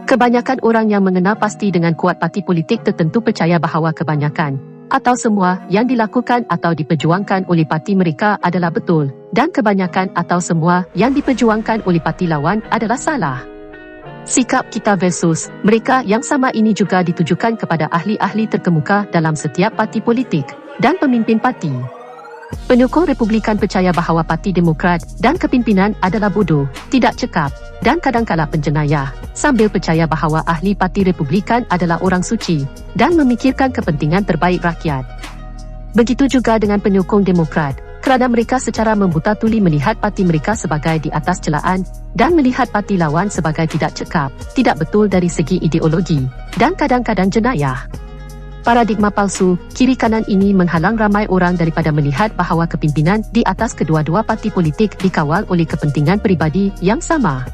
Kebanyakan orang yang mengenal pasti dengan kuat parti politik tertentu percaya bahawa kebanyakan atau semua yang dilakukan atau diperjuangkan oleh parti mereka adalah betul dan kebanyakan atau semua yang diperjuangkan oleh parti lawan adalah salah. Sikap kita versus mereka yang sama ini juga ditujukan kepada ahli-ahli terkemuka dalam setiap parti politik dan pemimpin parti. Penyokong Republikan percaya bahawa Parti Demokrat dan kepimpinan adalah bodoh, tidak cekap dan kadangkala penjenayah, sambil percaya bahawa ahli Parti Republikan adalah orang suci dan memikirkan kepentingan terbaik rakyat. Begitu juga dengan penyokong Demokrat, kerana mereka secara membuta-tuli melihat parti mereka sebagai di atas celaan dan melihat parti lawan sebagai tidak cekap, tidak betul dari segi ideologi dan kadang-kadang jenayah. Paradigma palsu, kiri kanan ini menghalang ramai orang daripada melihat bahawa kepimpinan di atas kedua-dua parti politik dikawal oleh kepentingan peribadi yang sama.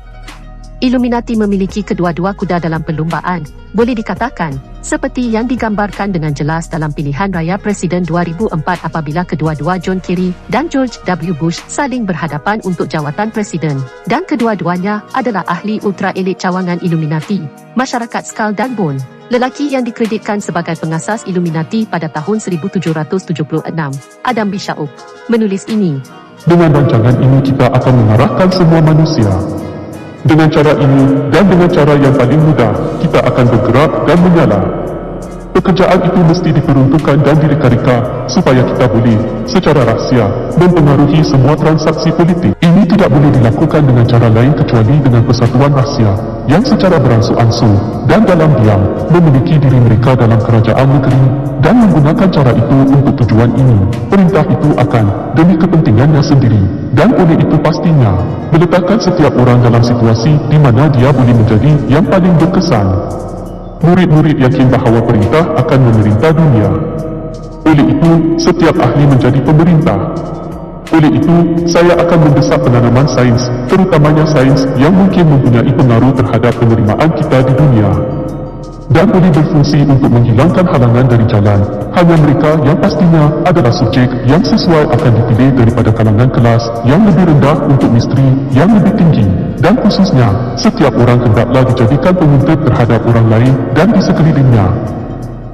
Illuminati memiliki kedua-dua kuda dalam perlumbaan, boleh dikatakan, seperti yang digambarkan dengan jelas dalam pilihan raya Presiden 2004 apabila kedua-dua John Kerry dan George W. Bush saling berhadapan untuk jawatan Presiden, dan kedua-duanya adalah ahli ultra-elit cawangan Illuminati, masyarakat Skull dan Bone. Lelaki yang dikreditkan sebagai pengasas Illuminati pada tahun 1776, Adam Weishaupt, menulis ini. Dengan rancangan ini kita akan mengarahkan semua manusia. Dengan cara ini dan dengan cara yang paling mudah, kita akan bergerak dan menyala. Pekerjaan itu mesti diperuntukkan dan direka-reka supaya kita boleh, secara rahsia, mempengaruhi semua transaksi politik. Ini tidak boleh dilakukan dengan cara lain kecuali dengan persatuan rahsia yang secara beransur-ansur dan dalam diam memiliki diri mereka dalam kerajaan negeri dan menggunakan cara itu untuk tujuan ini. Perintah itu akan demi kepentingannya sendiri dan oleh itu pastinya meletakkan setiap orang dalam situasi di mana dia boleh menjadi yang paling berkesan. Murid-murid yakin bahawa perintah akan memerintah dunia. Oleh itu, setiap ahli menjadi pemerintah. Oleh itu, saya akan mendesak penanaman sains, terutamanya sains yang mungkin mempunyai pengaruh terhadap penerimaan kita di dunia dan boleh berfungsi untuk menghilangkan halangan dari jalan. Hanya mereka yang pastinya adalah subjek yang sesuai akan dipilih daripada kalangan kelas yang lebih rendah untuk misteri yang lebih tinggi. Dan khususnya, setiap orang hendaklah dijadikan penguntut terhadap orang lain dan di sekelilingnya.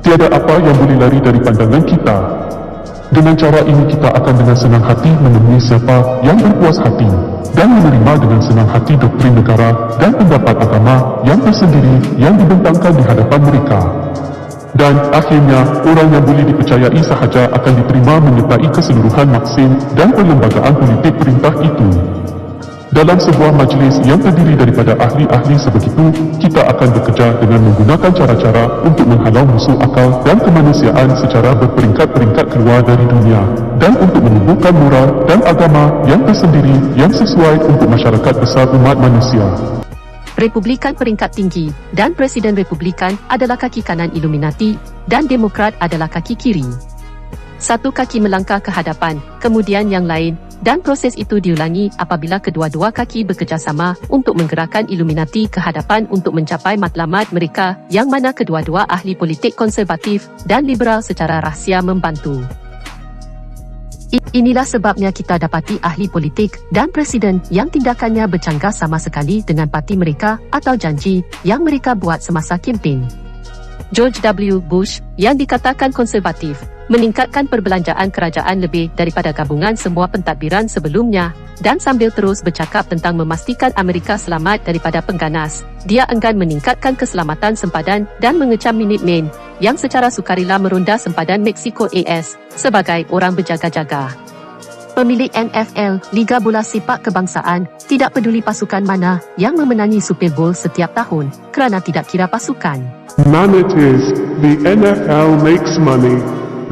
Tiada apa yang boleh lari dari pandangan kita. Dengan cara ini kita akan dengan senang hati menemui siapa yang berpuas hati dan menerima dengan senang hati doktrin negara dan pendapat agama yang tersendiri yang dibentangkan di hadapan mereka. Dan akhirnya, orang yang boleh dipercayai sahaja akan diterima menyertai keseluruhan maksim dan perlembagaan politik perintah itu. Dalam sebuah majlis yang terdiri daripada ahli-ahli sebegitu, kita akan bekerja dengan menggunakan cara-cara untuk menghalau musuh akal dan kemanusiaan secara berperingkat-peringkat keluar dari dunia dan untuk menumbuhkan moral dan agama yang tersendiri yang sesuai untuk masyarakat besar umat manusia. Republikan peringkat tinggi dan Presiden Republikan adalah kaki kanan Illuminati dan Demokrat adalah kaki kiri. Satu kaki melangkah ke hadapan, kemudian yang lain, dan proses itu diulangi apabila kedua-dua kaki bekerjasama untuk menggerakkan Illuminati ke hadapan untuk mencapai matlamat mereka yang mana kedua-dua ahli politik konservatif dan liberal secara rahsia membantu. Inilah sebabnya kita dapati ahli politik dan presiden yang tindakannya bercanggah sama sekali dengan parti mereka atau janji yang mereka buat semasa kempen. George W. Bush, yang dikatakan konservatif, meningkatkan perbelanjaan kerajaan lebih daripada gabungan semua pentadbiran sebelumnya, dan sambil terus bercakap tentang memastikan Amerika selamat daripada pengganas, dia enggan meningkatkan keselamatan sempadan dan mengecam Minutemen, yang secara sukarela meronda sempadan Meksiko AS, sebagai orang berjaga-jaga. Pemilik NFL, Liga Bola Sepak Kebangsaan, tidak peduli pasukan mana yang memenangi Super Bowl setiap tahun, kerana tidak kira pasukan. Man it is, the NFL makes money.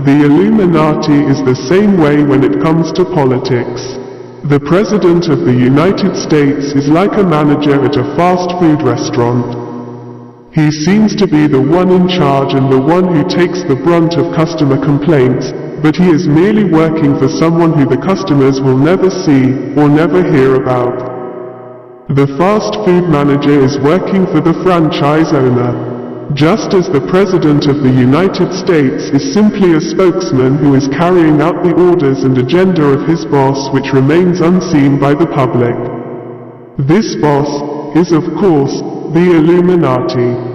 The Illuminati is the same way when it comes to politics. The President of the United States is like a manager at a fast food restaurant. He seems to be the one in charge and the one who takes the brunt of customer complaints, but he is merely working for someone who the customers will never see or never hear about. The fast food manager is working for the franchise owner, just as the President of the United States is simply a spokesman who is carrying out the orders and agenda of his boss, which remains unseen by the public. This boss is, of course, the Illuminati.